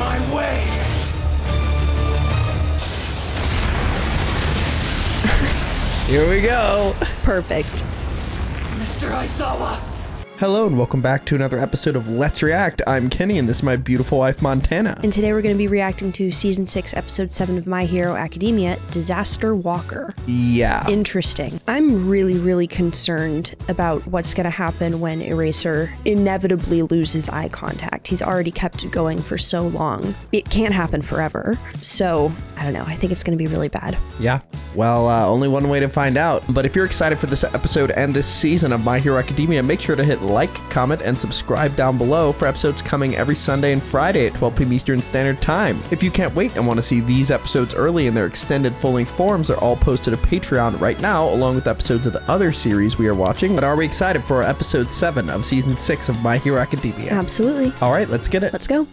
my way! Here we go. Perfect. Mr. Aizawa! Hello and welcome back to another episode of Let's React. I'm Kenny and this is my beautiful wife Montana. And today we're going to be reacting to Season 6, Episode 7 of My Hero Academia, Disaster Walker. Yeah. Interesting. I'm really concerned about what's going to happen when Eraser inevitably loses eye contact. He's already kept it going for so long. It can't happen forever. So, I don't know. I think it's going to be really bad. Yeah. Well, only one way to find out. But if you're excited for this episode and this season of My Hero Academia, make sure to hit like, comment, and subscribe down below for episodes coming every Sunday and Friday at 12 p.m. Eastern Standard Time. If you can't wait and want to see these episodes early in their extended full-length forms, they're all posted to Patreon right now, along with episodes of the other series we are watching. But are we excited for episode 7 of Season 6 of My Hero Academia? Absolutely. All right, let's get it. Let's go.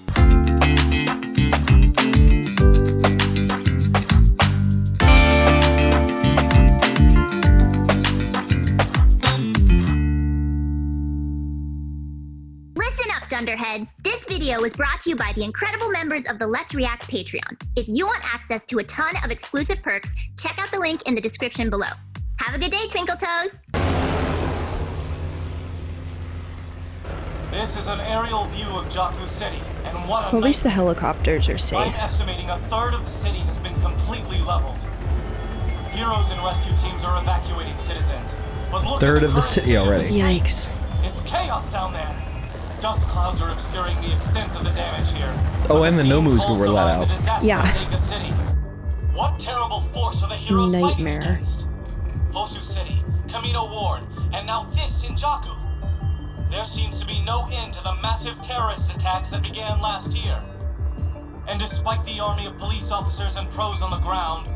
Dunderheads, this video was brought to you by the incredible members of the Let's React Patreon. If you want access to a ton of exclusive perks, check out the link in the description below. Have a good day, Twinkle Toes! This is an aerial view of Jaku City, and what a Well, at least the helicopters are I'm safe. estimating a third of the city has been completely leveled. Heroes and rescue teams are evacuating citizens, but look Third at of the city already. Yikes. It's chaos down there. Dust clouds are obscuring the extent of the damage here. Oh, and the Nomus were let out. Yeah. City. What terrible force are the heroes Nightmare. fighting against? Hosu City, Kamino Ward, and now this in Jaku. There seems to be no end to the massive terrorist attacks that began last year. And despite the army of police officers and pros on the ground,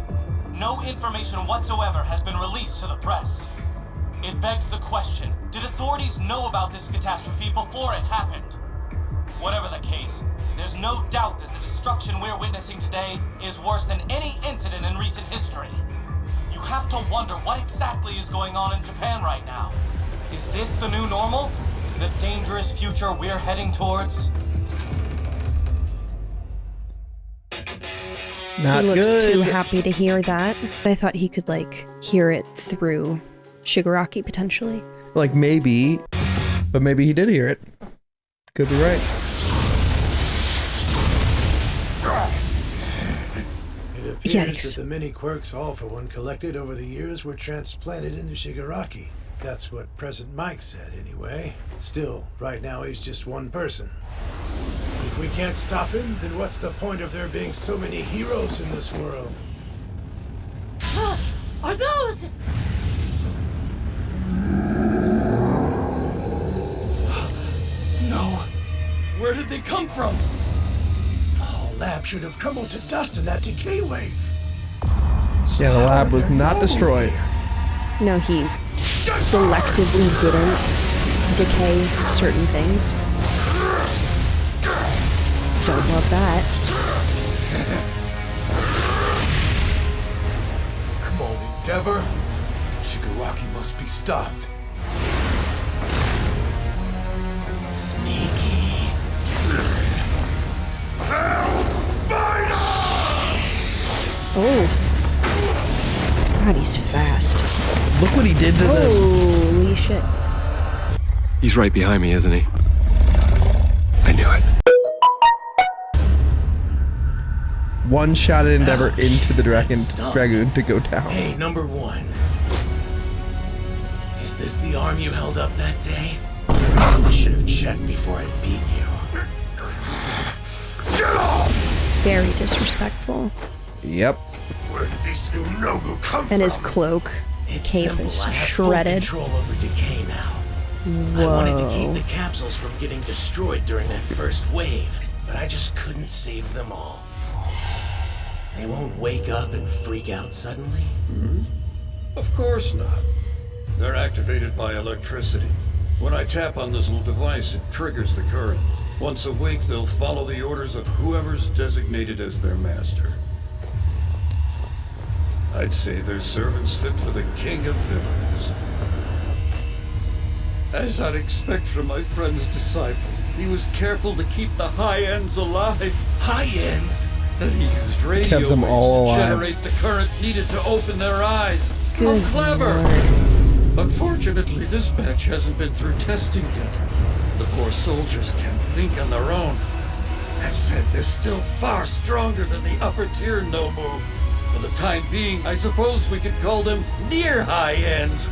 no information whatsoever has been released to the press. It begs the question, did authorities know about this catastrophe before it happened? Whatever the case, there's no doubt that the destruction we're witnessing today is worse than any incident in recent history. You have to wonder what exactly is going on in Japan right now. Is this the new normal? The dangerous future we're heading towards? Not He looks good. too happy to hear that. I thought he could, hear it through Shigaraki, potentially. Like maybe, but maybe he did hear it. Could be right. It appears Yikes. that the many quirks all for one collected over the years were transplanted into Shigaraki. That's what President Mike said, anyway. Still, right now he's just one person. If we can't stop him, then what's the point of there being so many heroes in this world? Are those? No. Where did they come from? The whole lab should have crumbled to dust in that decay wave. Yeah, the lab was not destroyed. No, he selectively didn't decay certain things. Don't love that. Come on, Endeavor. Shigaraki must be stopped. Sneaky. Oh. God, he's fast. Look what he did to the... Holy shit. He's right behind me, isn't he? I knew it. One shot at Endeavor into the Dragoon to go down. Hey, number one. Is this the arm you held up that day? I should have checked before I beat you. Get off! Very disrespectful. Yep. Where did this new Nogu come from? And his cloak, It's cape simple. is I have shredded. full control over decay now. Whoa. I wanted to keep the capsules from getting destroyed during that first wave, but I just couldn't save them all. They won't wake up and freak out suddenly? Of course not. They're activated by electricity. When I tap on this little device, it triggers the current. Once awake, they'll follow the orders of whoever's designated as their master. I'd say they're servants fit for the king of villains. As I'd expect from my friend's disciple, he was careful to keep the high ends alive. High ends? Then he used radio Kept them waves all to alive. generate the current needed to open their eyes. Good How clever! Lord. Unfortunately, this batch hasn't been through testing yet. The poor soldiers can't think on their own. That said, they're still far stronger than the upper tier Nomu. For the time being, I suppose we could call them near high ends.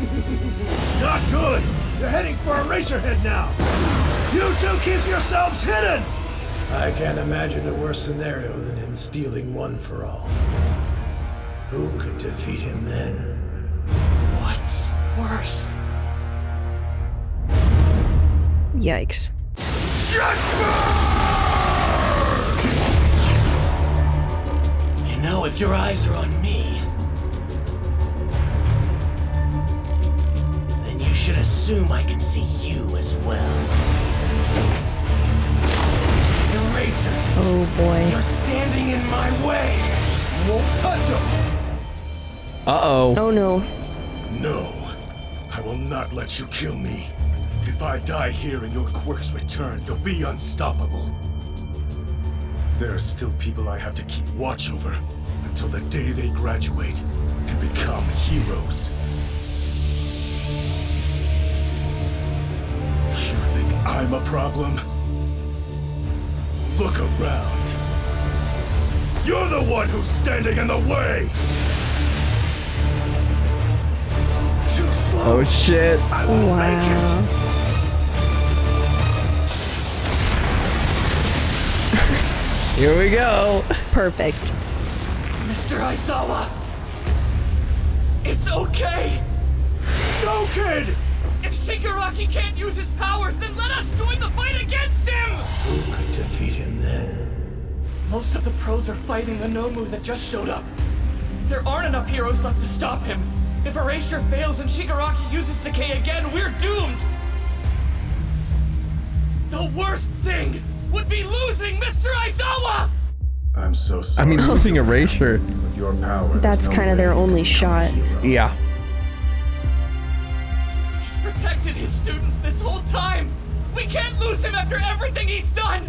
Not good! You're heading for Eraserhead now! You two keep yourselves hidden! I can't imagine a worse scenario than him stealing One for All. Who could defeat him then? What's worse? Yikes. You know, if your eyes are on me, then you should assume I can see you as well. Eraserhead, Oh boy. you're standing in my way. Won't touch him. Uh-oh. Oh no. No, I will not let you kill me. If I die here and your quirks return, you'll be unstoppable. There are still people I have to keep watch over until the day they graduate and become heroes. You think I'm a problem? Look around. You're the one who's standing in the way! Too slow. Oh shit. I won't make it. Wow. Here we go. Perfect. Mr. Aizawa, it's okay. No, kid! If Shigaraki can't use his powers, then let us join the fight against him! Who could defeat him then? Most of the pros are fighting the Nomu that just showed up. There aren't enough heroes left to stop him. If Erasure fails and Shigaraki uses Decay again, we're doomed! The worst thing would be losing Mr. Aizawa! I'm so sorry. I mean, losing Erasure. With your power, That's there's no kind of way their you only can shot. become a hero. Yeah. He's protected his students this whole time! We can't lose him after everything he's done!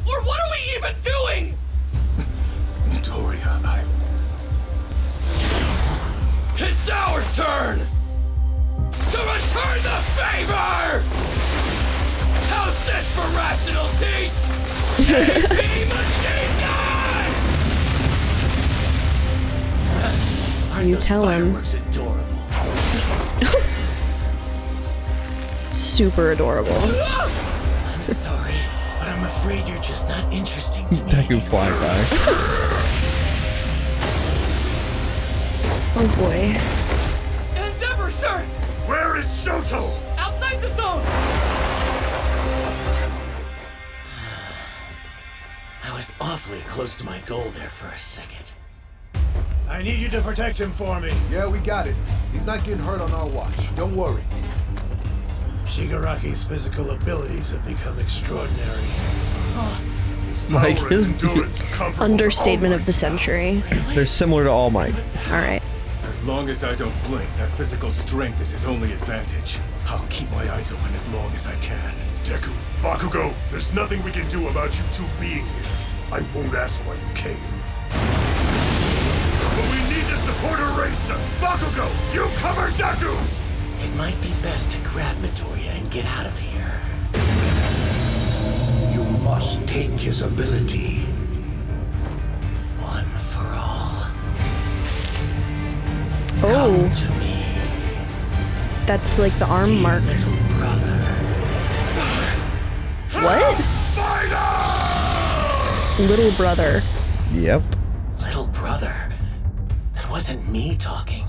Or what are we even doing? Victoria, It's our turn to return the favor! How's this for rational teach? AP Machine Gun! Aren't You those tell him. fireworks adorable? Super adorable. I'm sorry, but I'm afraid you're just not interesting to me. Deku fly by. Oh boy. Endeavor, sir! where is Shoto? Outside the zone! I was awfully close to my goal there for a second. I need you to protect him for me. Yeah, we got it. He's not getting hurt on our watch. Don't worry. Shigaraki's physical abilities have become extraordinary. Like his Understatement of the century. they're similar to All Might. Alright. As long as I don't blink, that physical strength is his only advantage. I'll keep my eyes open as long as I can. Deku, Bakugo, there's nothing we can do about you two being here. I won't ask why you came. But we need to support Eraser. Bakugo, you cover Deku! It might be best to grab Midoriya and get out of here. You must take his ability. One for all. Oh, Come to me, that's like the arm dear mark. little brother. What? Little brother. Yep. Little brother. That wasn't me talking.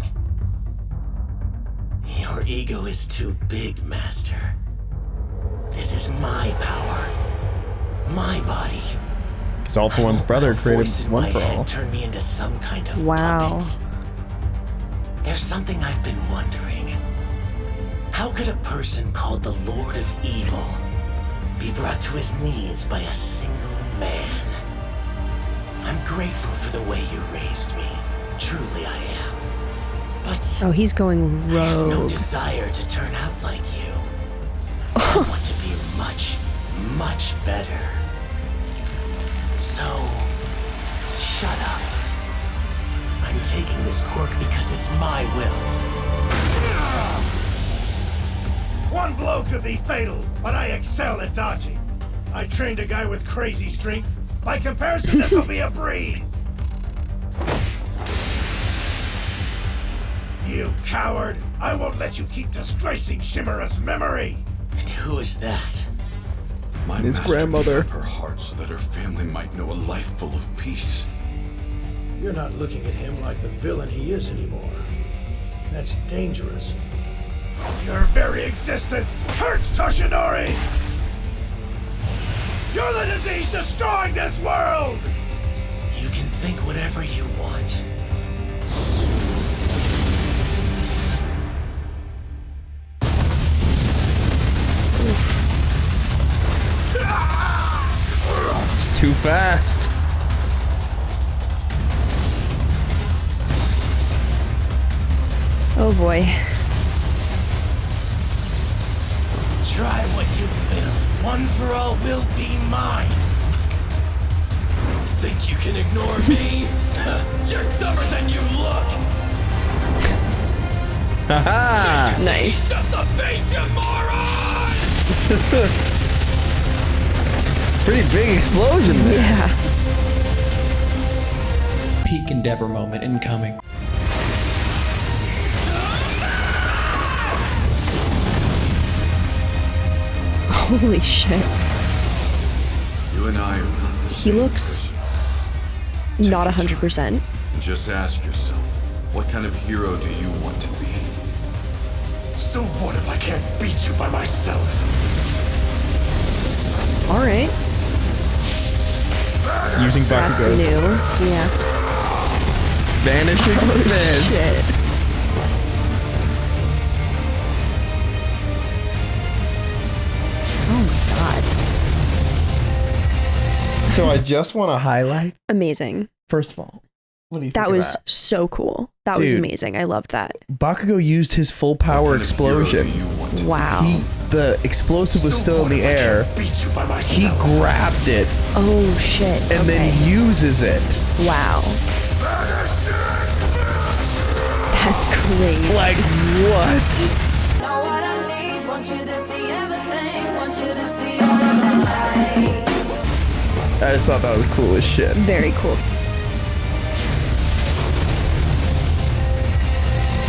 Your ego is too big, Master. This is my power. My body. Because All for I One's won't brother let a created voice in One my for head All. turn me into some kind of Wow. puppet. There's something I've been wondering. How could a person called the Lord of Evil be brought to his knees by a single man? I'm grateful for the way you raised me. Truly I am. But Oh, he's going I have no rogue. desire to turn out like you. I want to be much, much better. So, shut up. I'm taking this quirk because it's my will. One blow could be fatal, but I excel at dodging. I trained a guy with crazy strength. By comparison, this will be a breeze. You coward! I won't let you keep disgracing Shimura's memory! And who is that? My His master grandmother. gave up her heart so that her family might know a life full of peace. You're not looking at him like the villain he is anymore. That's dangerous. Your very existence hurts Toshinori! You're the disease destroying this world! You can think whatever you want. It's too fast. Oh boy. Try what you will. One for all will be mine. Think you can ignore me? You're dumber than you look! Haha! Nice. Just a face, you moron! Pretty big explosion there. Yeah. Peak Endeavor moment incoming. Holy shit. You and I are not the He same looks person. not Take your 100%. time. Just ask yourself, what kind of hero do you want to be? So what if I can't beat you by myself? Alright. Using That's Bakugo. new. Yeah. Vanishing Fist. Shit. Oh my god. So I just want to highlight, Amazing. first of all, what do you think That of was that? so cool. That was Dude. amazing. I loved that. Bakugo used his full power What kind of hero explosion. do you want to Wow. The explosive was still in the air. Beat you by myself. He grabbed it Oh shit. and then uses it. Wow. That's crazy. Like, what? Know what I need, want you to see everything, want you to see all of the lights. I just thought that was cool as shit. Very cool.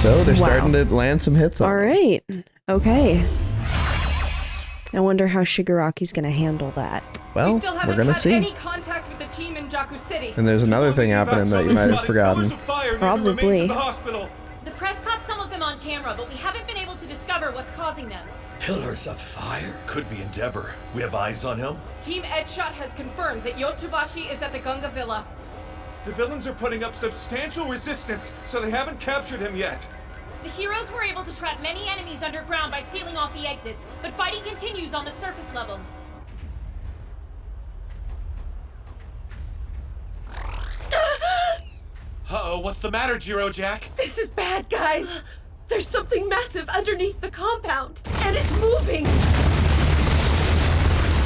So they're Wow. starting to land some hits on All him. right. Okay. I wonder how Shigaraki's gonna handle that. Well, we're gonna see. Any contact with the team in Jaku City. And there's another thing happening that you might have forgotten. Probably. The press caught some of them on camera, but we haven't been able to discover what's causing them. Pillars of fire? Could be Endeavor. We have eyes on him. Team Edshot has confirmed that Yotsubashi is at the Gunga Villa. The villains are putting up substantial resistance, so they haven't captured him yet. The heroes were able to trap many enemies underground by sealing off the exits, but fighting continues on the surface level. Uh-oh, what's the matter, Jiro-Jack? This is bad, guys. There's something massive underneath the compound, and it's moving.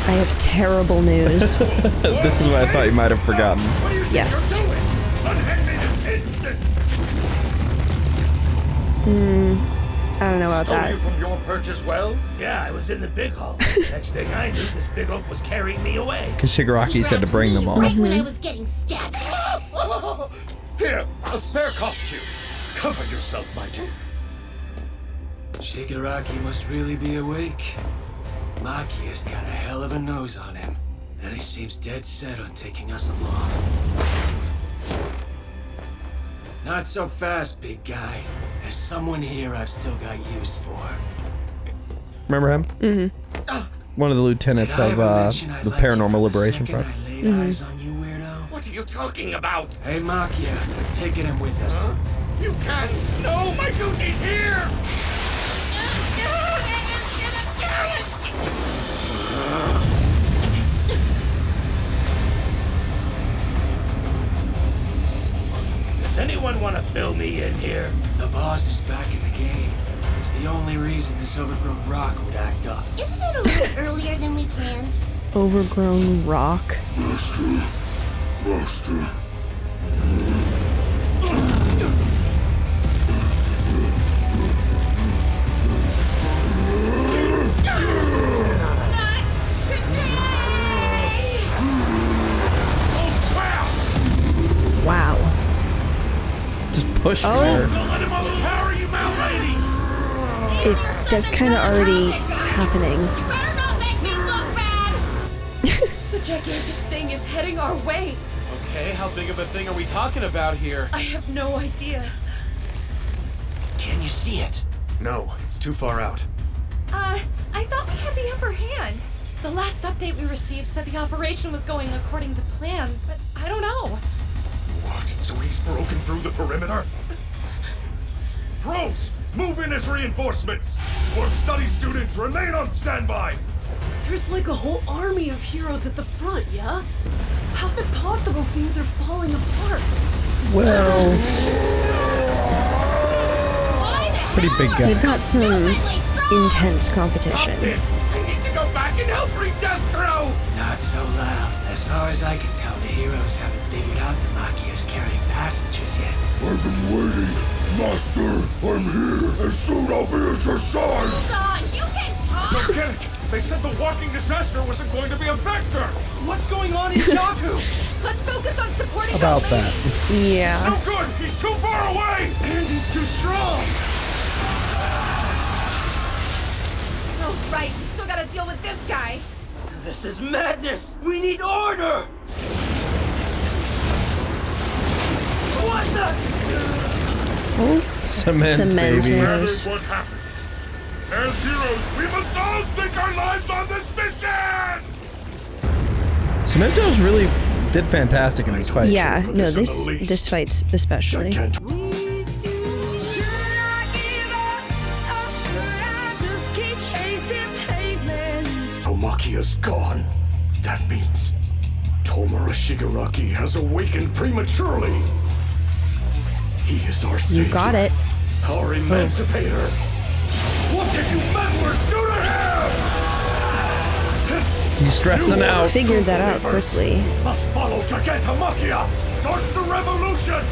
I have terrible news. This is what I thought you might have forgotten. What do you think Yes. you're doing? Unhand me this instant! I don't know about Stole that. you from your perch as well? Yeah, I was in the big hall. Next thing I knew, this big oaf was carrying me away. Because Shigaraki said to bring them all. Right when I was getting stabbed. Here, a spare costume. Cover yourself, my dear. Shigaraki must really be awake. Machia's got a hell of a nose on him, and he seems dead set on taking us along. Not so fast, big guy. There's someone here I've still got use for. Remember him? Mm-hmm. One of the lieutenants Did I of ever mention I the liked you Paranormal from the Liberation second Front. I laid eyes on you, weirdo? What are you talking about? Hey, Machia, we're taking him with us. Huh? You can't! No, my duty's here! Does anyone want to fill me in here? The boss is back in the game. It's the only reason this overgrown rock would act up. Isn't it a little earlier than we planned? Overgrown rock. Master. Wow. Just push her. Don't let him overpower you, Mount Lady! That's kind of already happening. You better not make me look bad! The gigantic thing is heading our way. Okay, how big of a thing are we talking about here? I have no idea. Can you see it? No, it's too far out. I thought we had the upper hand. The last update we received said the operation was going according to plan, but I don't know. What? So he's broken through the perimeter? Pros, move in as reinforcements! Work study students, remain on standby! There's like a whole army of heroes at the front, yeah? How's it possible things are falling apart? Well, pretty big guy. They've got some intense competition. I need to go back and help Destro! Not so loud. As far as I can tell, the heroes haven't figured out the Machia's carrying passengers yet. I've been waiting. Master, I'm here, and soon I'll be at your side! God, you can talk! Don't get it! They said the walking disaster wasn't going to be a vector! What's going on in Jaku? Let's focus on supporting About the lady. that. Yeah. No good! He's too far away! And he's too strong! Oh, right. We still gotta deal with this guy. This is madness! We need order! What the? Cement, baby. That is what happens. As heroes, we must all stake our lives on this mission! Cemento's really did fantastic in this fight. Yeah, no, this fight's especially. Gigantomachia's gone. That means Tomura Shigaraki has awakened prematurely. He is our savior. You got it. Our emancipator. What did you meddlers do to him? He's stressing out. Figured that out quickly. Must follow Gigantomachia. Start the revolution.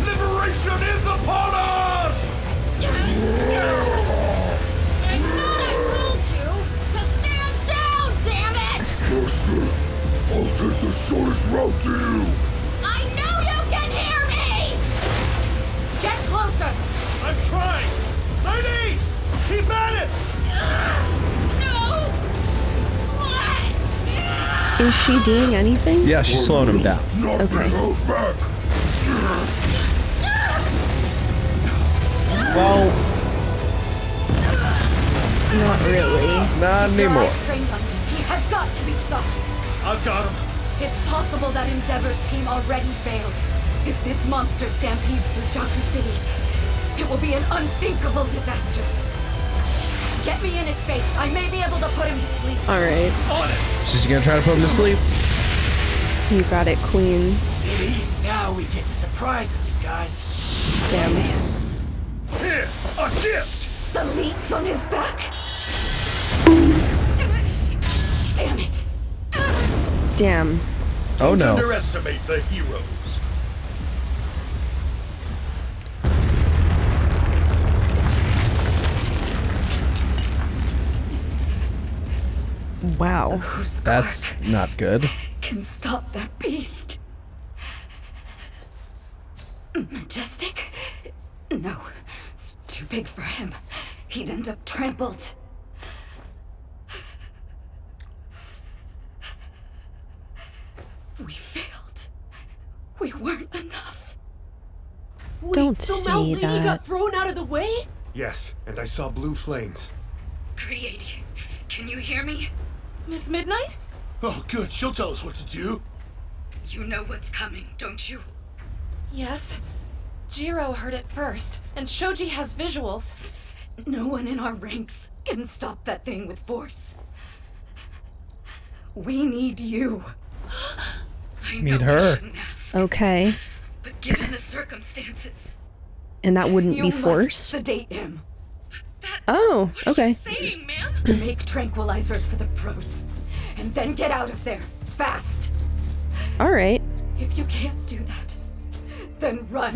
Liberation is upon us. I thought I told you to stand down, damn it! Master, I'll take the shortest route to you. I know you can hear me! Get closer! I'm trying! Lady! Keep at it! No! Sweat! Is she doing anything? Yeah, she's slowing him down. Not be held back. Well, Not really. not anymore. Eyes trained on him. He has got to be stopped. I've got him. It's possible that Endeavor's team already failed. If this monster stampedes through Jaku City, it will be an unthinkable disaster. Get me in his face. I may be able to put him to sleep. All right. On it! She's gonna try to put him to sleep. You got it, Queen. See? Now we get to surprise them, you guys. Damn. Here, a gift. The leaks on his back. Damn it. Damn. Oh Don't no. underestimate the heroes. Wow. That's not good. Can stop that beast. Majestic? No, it's too big for him. He'd end up trampled. We failed. We weren't enough. Don't So Mount say Lady that. got thrown out of the way? Yes, and I saw blue flames. 380. Can you hear me? Miss Midnight? Oh, good. She'll tell us what to do. You know what's coming, don't you? Yes. Jiro heard it first, and Shoji has visuals. No one in our ranks can stop that thing with force. We need you. I Need know her. I shouldn't ask, Okay. but given the circumstances, And that wouldn't you be must force? sedate him. Oh, okay. What are you saying, man? Make tranquilizers for the pros, and then get out of there, fast. All right. If you can't do that, then run,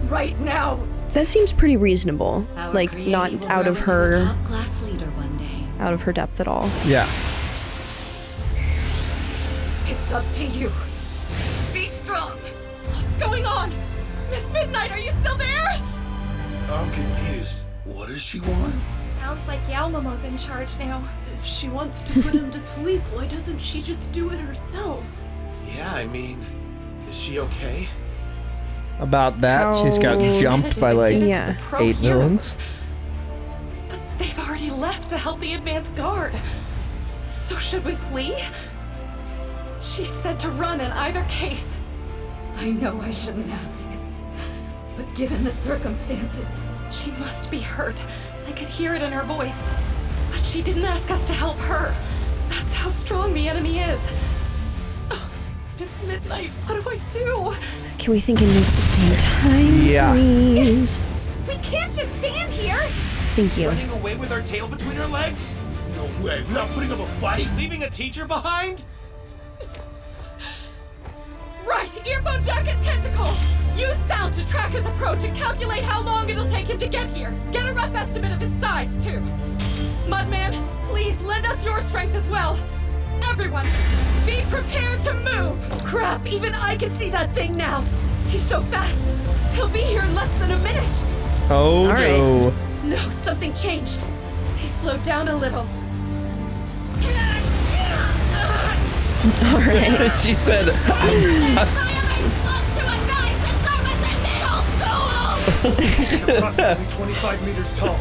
right now. That seems pretty reasonable. Our Like, greedy not will out grow of into a her, top-class leader one day. out of her depth at all. Yeah. It's up to you. Be strong. What's going on? Miss Midnight, are you still there? I'm confused. What does she want? Sounds like Yaomomo's in charge now. If she wants to put him to sleep, why doesn't she just do it herself? Yeah, I mean, is she okay? About that, she's got jumped by like Yeah. 8 villains. But they've already left to help the advance guard. So should we flee? She said to run in either case. I know I shouldn't ask, but given the circumstances, She must be hurt. I could hear it in her voice. But she didn't ask us to help her. That's how strong the enemy is. Oh, Miss Midnight, what do I do? Can we think and move at the same time, Yeah. please? We can't just stand here. Thank you. Running away with our tail between our legs? No way. Without putting up a fight? Leaving a teacher behind? Right, earphone jack and tentacle! Use sound to track his approach and calculate how long it'll take him to get here. Get a rough estimate of his size, too. Mudman, please lend us your strength as well. Everyone, be prepared to move! Crap, even I can see that thing now. He's so fast. He'll be here in less than a minute. Oh, All right. no. No, something changed. He slowed down a little. All right. She said, He's approximately 25 meters tall.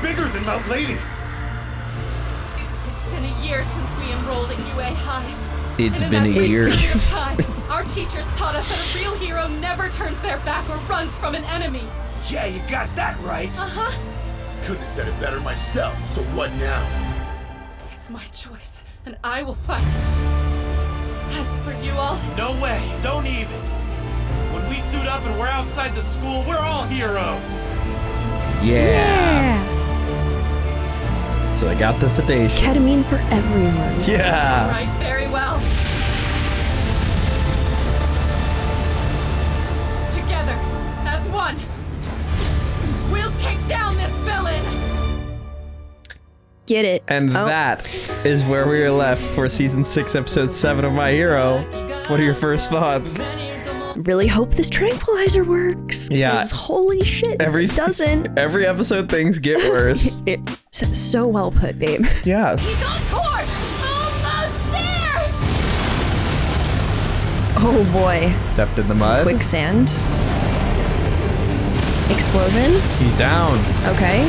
Bigger than Mount Lady. It's been a year since we enrolled at UA High. It's And in been that a year. brief period of time, our teachers taught us that a real hero never turns their back or runs from an enemy. Yeah, you got that right. Uh-huh. Couldn't have said it better myself, so what now? It's my choice, and I will fight. As for you all, No way. Don't even. When we suit up and we're outside the school, we're all heroes. Yeah. So I got the sedation. Ketamine for everyone. Yeah. right, very well. Together, as one, we'll take down this villain. Get it. And that is where we are left for season 6, episode 7 of My Hero. What are your first thoughts? Really hope this tranquilizer works. Yeah. 'Cause holy shit, if it doesn't. Every episode, things get worse. So well put, babe. Yeah. He's on course! Almost there! Oh boy. Stepped in the mud. Quicksand. Explosion. He's down. Okay.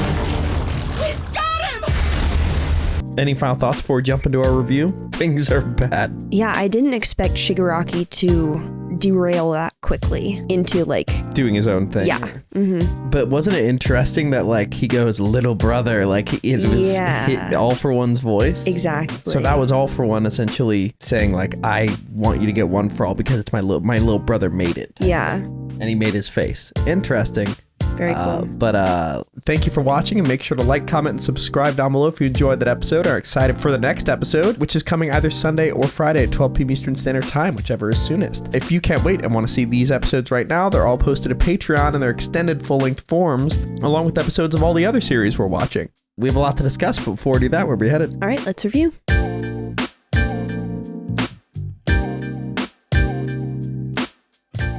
Any final thoughts before we jump into our review? Things are bad. Yeah, I didn't expect Shigaraki to derail that quickly into like Doing his own thing. Yeah. Mm-hmm. But wasn't it interesting that like he goes little brother, like it was All For One's voice? Exactly. So that was All For One essentially saying like, I want you to get one for all because it's my little brother made it. Yeah. And he made his face. Interesting. Very cool. But thank you for watching, and make sure to like, comment, and subscribe down below if you enjoyed that episode or are excited for the next episode, which is coming either Sunday or Friday at 12 p.m. Eastern Standard Time, whichever is soonest. If you can't wait and want to see these episodes right now, they're all posted to Patreon in their extended full-length forms, along with episodes of all the other series we're watching. We have a lot to discuss, but before we do that, where are we headed? All right, let's review.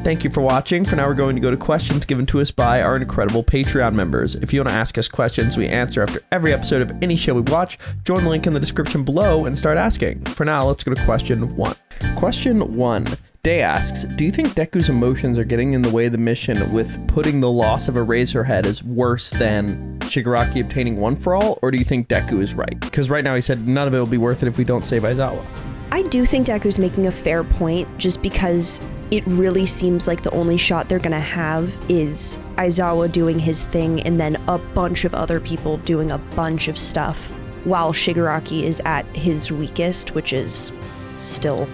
Thank you for watching. For now, we're going to go to questions given to us by our incredible Patreon members. If you want to ask us questions we answer after every episode of any show we watch, join the link in the description below and start asking. For now, let's go to question 1. Question 1. Day asks, do you think Deku's emotions are getting in the way of the mission with putting the loss of Eraserhead as worse than Shigaraki obtaining one for all, or do you think Deku is right? Because right now he said none of it will be worth it if we don't save Aizawa. I do think Deku's making a fair point, just because it really seems like the only shot they're gonna have is Aizawa doing his thing and then a bunch of other people doing a bunch of stuff while Shigaraki is at his weakest, which is still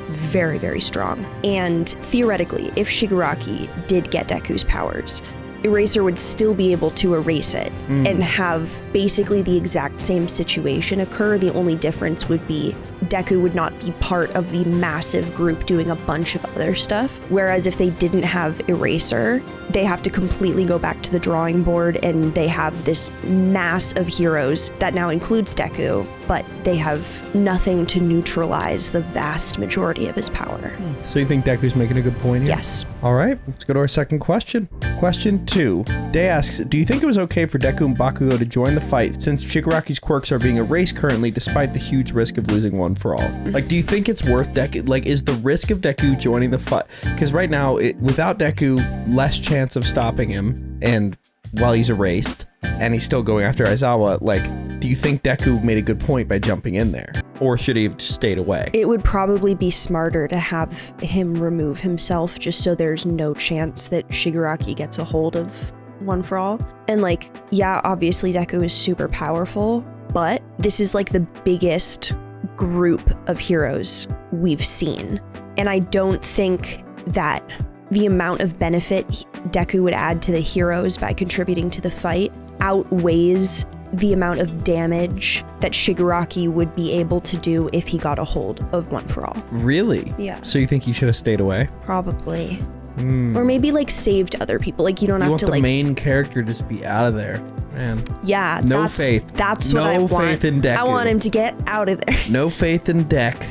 very, very strong. And theoretically, if Shigaraki did get Deku's powers, Eraser would still be able to erase it and have basically the exact same situation occur. The only difference would be Deku would not be part of the massive group doing a bunch of other stuff. Whereas if they didn't have Eraser, they have to completely go back to the drawing board, and they have this mass of heroes that now includes Deku, but they have nothing to neutralize the vast majority of his power. So you think Deku's making a good point here? Yes. All right, let's go to our second question. Question 2. Day asks, do you think it was okay for Deku and Bakugo to join the fight since Shigaraki's quirks are being erased currently despite the huge risk of losing one for all? Like, do you think it's worth Deku? Like, is the risk of Deku joining the fight? Because right now, without Deku, less chance of stopping him, and while he's erased, and he's still going after Aizawa, like, do you think Deku made a good point by jumping in there? Or should he have stayed away? It would probably be smarter to have him remove himself just so there's no chance that Shigaraki gets a hold of One for All. And like, yeah, obviously Deku is super powerful, but this is like the biggest group of heroes we've seen. And I don't think that the amount of benefit Deku would add to the heroes by contributing to the fight outweighs the amount of damage that Shigaraki would be able to do if he got a hold of One for All. Really? Yeah. So you think he should have stayed away? Probably. Or maybe like saved other people. Like you don't have to the like main character just be out of there, man. Yeah. No faith. That's what I want. No faith in Deku. I want him to get out of there. No faith in Dek.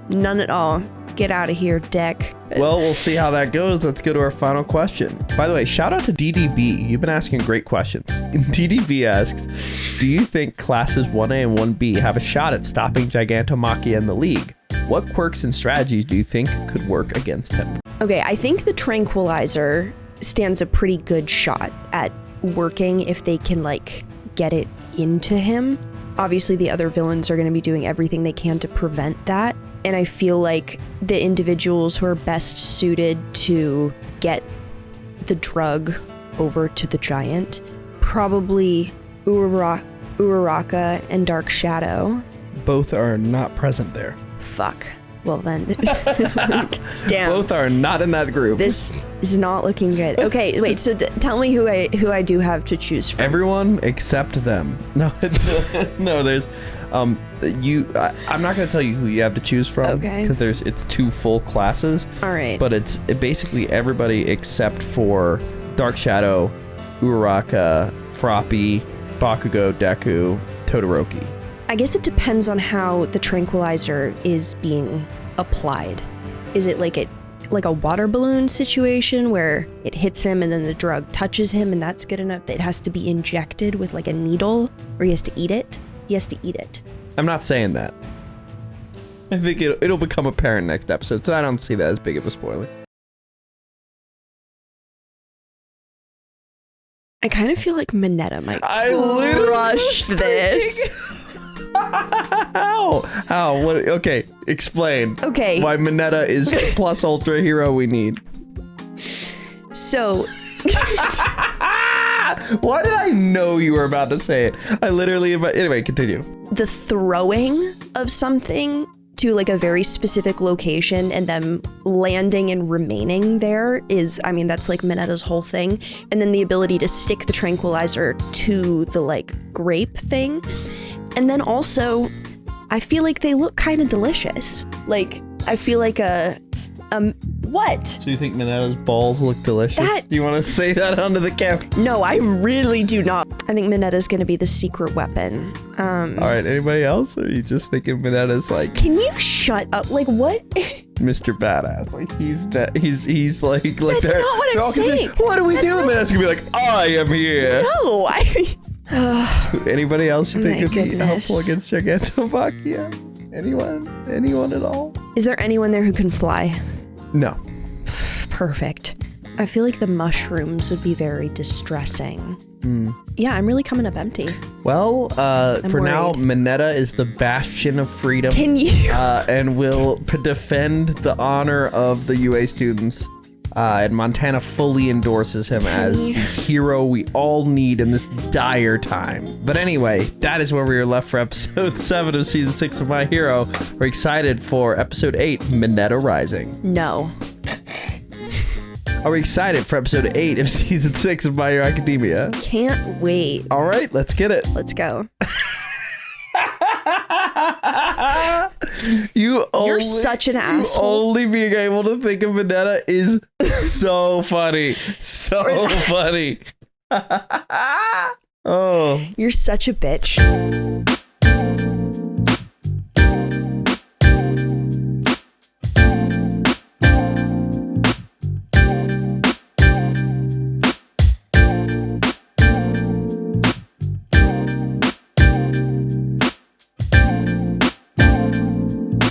None at all. Get out of here, Dek. Well, we'll see how that goes. Let's go to our final question. By the way, shout out to DDB. You've been asking great questions. DDB asks, do you think classes 1A and 1B have a shot at stopping Gigantomachia in the league? What quirks and strategies do you think could work against him? Okay, I think the Tranquilizer stands a pretty good shot at working if they can like get it into him. Obviously, the other villains are going to be doing everything they can to prevent that. And I feel like the individuals who are best suited to get the drug over to the giant, probably Uraraka and Dark Shadow. Both are not present there. Fuck. Well then, damn. Both are not in that group. This is not looking good. Okay, wait. So tell me who I do have to choose from. Everyone except them. No, no. There's, I'm not gonna tell you who you have to choose from. Okay. Because it's 2 full classes. All right. But it's basically everybody except for Dark Shadow, Uraraka, Froppy, Bakugo, Deku, Todoroki. I guess it depends on how the Tranquilizer is being applied. Is it like a water balloon situation where it hits him and then the drug touches him and that's good enough? It has to be injected with like a needle, or he has to eat it? He has to eat it. I'm not saying that. I think it'll become apparent next episode, so I don't see that as big of a spoiler. I kind of feel like Mineta might rush this. How? What? Okay, explain. Okay. Why Mineta is plus ultra hero we need. So. Why did I know you were about to say it? I literally. Anyway, continue. The throwing of something to like a very specific location and them landing and remaining there is, I mean, that's like Mineta's whole thing. And then the ability to stick the Tranquilizer to the like grape thing. And then also, I feel like they look kind of delicious. Like, I feel like what? So you think Mineta's balls look delicious? Do you want to say that onto the camera? No, I really do not. I think Mineta's going to be the secret weapon. All right, anybody else? Or are you just thinking Mineta's like... Can you shut up? Like, what? Mr. Badass. Like, he's like... That's not what I'm saying. What do we do? Mineta's going to be like, I am here. No, Anybody else you think would be goodness. helpful against Gigantomachia? Anyone at all? Is there anyone there who can fly? No. Perfect. I feel like the mushrooms would be very distressing. Yeah, I'm really coming up empty. Well, for now, worried. Mineta is the bastion of freedom. Can you? And will defend the honor of the UA students. And Montana fully endorses him as the hero we all need in this dire time. But anyway, that is where we are left for episode 7 of season 6 of My Hero. We're excited for episode 8, Mineta Rising. No. Are we excited for episode 8 of season 6 of My Hero Academia? Can't wait. All right, let's get it. Let's go. You're such an asshole. Only being able to think of Vendetta is so funny. So funny. Oh. You're such a bitch.